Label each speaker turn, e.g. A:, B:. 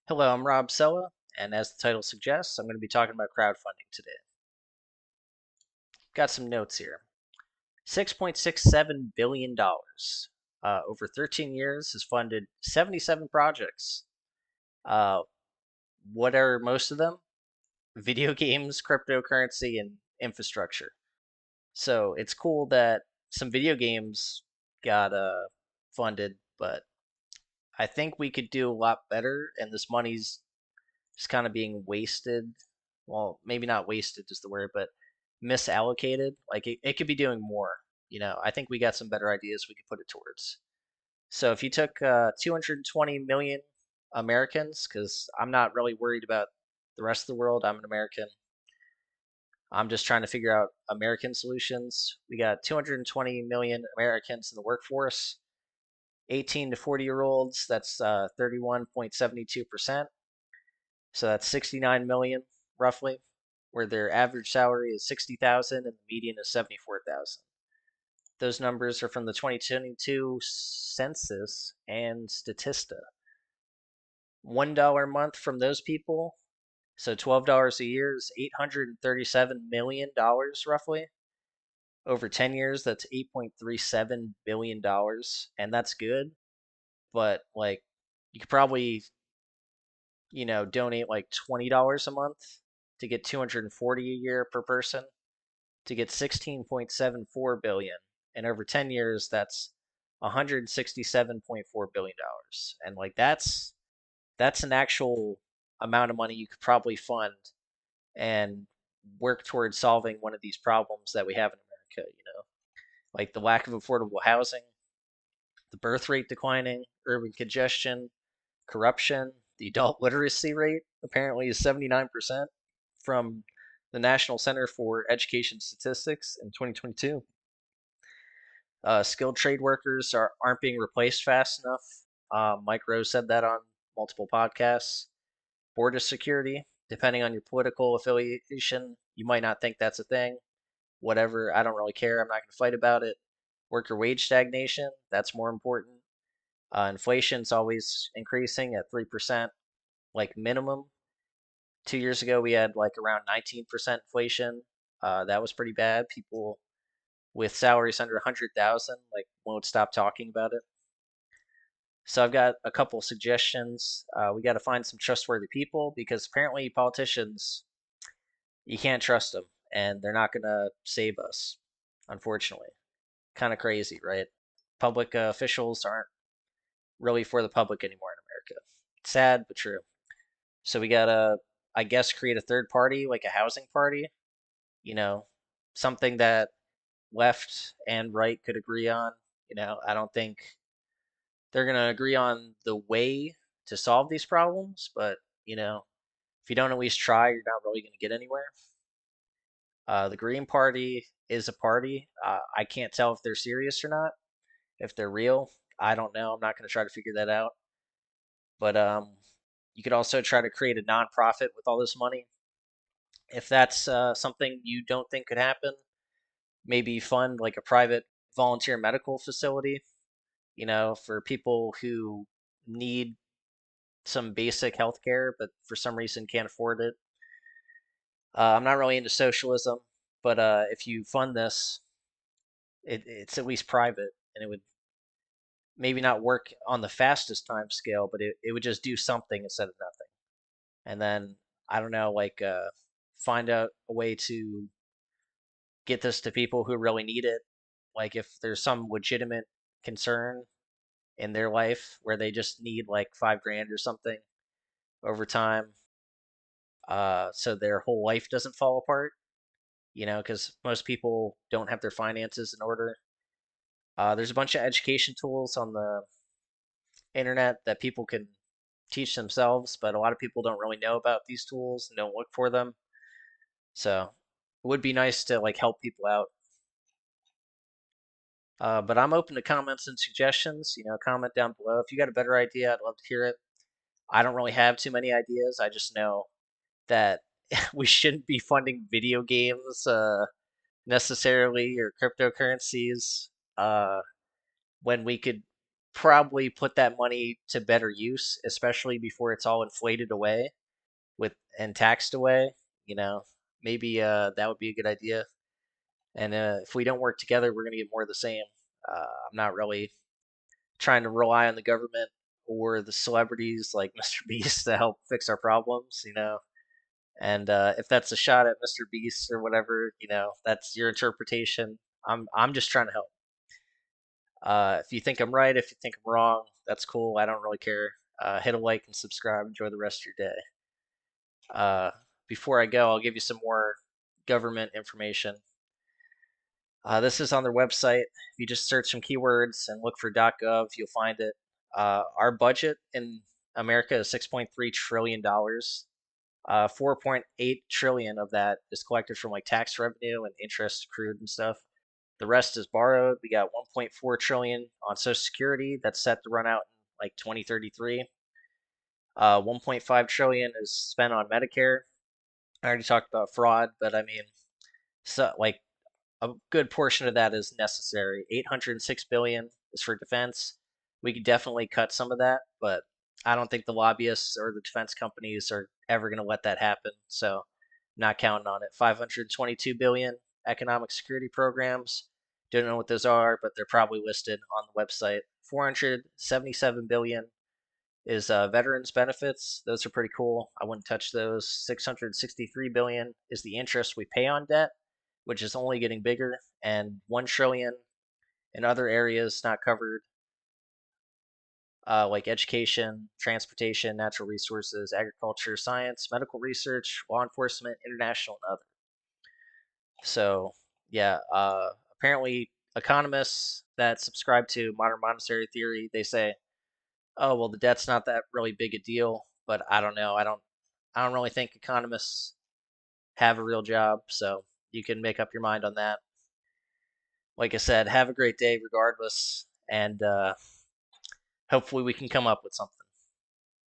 A: Hello, I'm Rob Cella, and as the title suggests, I'm going to be talking about crowdfunding today. Got some notes here. $6.67 billion over 13 years has funded 77 projects. Uh, what are most of them? Video games, cryptocurrency, and infrastructure. So it's cool that some video games got funded, but I think we could do a lot better, and this money's just kind of being wasted. Well, maybe not wasted is the word, but misallocated. Like it could be doing more. I think we got some better ideas we could put it towards. So if you took 220 million Americans, because I'm not really worried about the rest of the world, I'm an American. I'm just trying to figure out American solutions. We got 220 million Americans in the workforce, 18 to 40-year-olds. That's 31.72%. So that's 69 million roughly, where their average salary is 60,000 and the median is 74,000. Those numbers are from the 2022 census and Statista. $1 a month from those people, so $12 a year is $837 million roughly. Over 10 years, that's $8.37 billion, and that's good. But like, you could probably donate like $20 a month to get 240 a year per person to get 16.74 billion. And over 10 years, that's 167.4 billion dollars. And like that's an actual amount of money you could probably fund and work towards solving one of these problems that we have in America, like the lack of affordable housing, the birth rate declining, urban congestion, corruption. The adult literacy rate apparently is 79% from the National Center for Education Statistics in 2022. Skilled trade workers aren't being replaced fast enough. Mike Rose said that on multiple podcasts. Border security, depending on your political affiliation, you might not think that's a thing. Whatever, I don't really care. I'm not going to fight about it. Worker wage stagnation, that's more important. Inflation's always increasing at 3%, like minimum. 2 years ago, we had like around 19% inflation. That was pretty bad. People with salaries under 100,000 like won't stop talking about it. So I've got a couple suggestions. We got to find some trustworthy people because apparently politicians, you can't trust them, and they're not gonna save us. Unfortunately, kind of crazy, right? Public officials aren't really for the public anymore in America. Sad but true. So we gotta, I guess, create a third party, like a housing party. You know, something that left and right could agree on. I don't think they're going to agree on the way to solve these problems, but, you know, if you don't at least try, you're not really going to get anywhere. The Green Party is a party. I can't tell if they're serious or not, if they're real. I don't know. I'm not going to try to figure that out. But you could also try to create a nonprofit with all this money. If that's something you don't think could happen, maybe fund like a private volunteer medical facility, for people who need some basic health care, but for some reason can't afford it. I'm not really into socialism, but if you fund this, it's at least private, and it would maybe not work on the fastest time scale, but it would just do something instead of nothing. And then, I don't know, like find out a way to get this to people who really need it. Like if there's some legitimate concern in their life where they just need like 5 grand or something over time, so their whole life doesn't fall apart. Because most people don't have their finances in order. There's a bunch of education tools on the internet that people can teach themselves, but a lot of people don't really know about these tools and don't look for them. So it would be nice to like help people out. But I'm open to comments and suggestions. Comment down below if you got a better idea. I'd love to hear it. I don't really have too many ideas. I just know that we shouldn't be funding video games necessarily or cryptocurrencies when we could probably put that money to better use, especially before it's all inflated away with and taxed away. You know, maybe that would be a good idea. And if we don't work together, we're gonna get more of the same. I'm not really trying to rely on the government or the celebrities like Mr. Beast to help fix our problems. And if that's a shot at Mr. Beast or whatever, that's your interpretation. I'm just trying to help. If you think I'm right, if you think I'm wrong, that's cool. I don't really care. Hit a like and subscribe. Enjoy the rest of your day. Uh, Before I go, I'll give you some more government information. This is on their website. If you just search some keywords and look for .gov, you'll find it. Our budget in America is $6.3 trillion. 4.8 trillion of that is collected from like tax revenue and interest accrued and stuff. The rest is borrowed. We got 1.4 trillion on Social Security that's set to run out in like 2033. 1.5 trillion is spent on Medicare. I already talked about fraud, but I mean, so like a good portion of that is necessary. 806 billion is for defense. We could definitely cut some of that, but I don't think the lobbyists or the defense companies are ever going to let that happen. So, not counting on it. 522 billion economic security programs. Don't know what those are, but they're probably listed on the website. 477 billion is veterans benefits. Those are pretty cool. I wouldn't touch those. 663 billion is the interest we pay on debt, which is only getting bigger, and 1 trillion in other areas not covered, like education, transportation, natural resources, agriculture, science, medical research, law enforcement, international, and other. So, yeah, apparently economists that subscribe to modern monetary theory, they say, oh, well, the debt's not that really big a deal, but I don't know. I don't really think economists have a real job, so you can make up your mind on that. Like I said, have a great day regardless, and hopefully we can come up with something.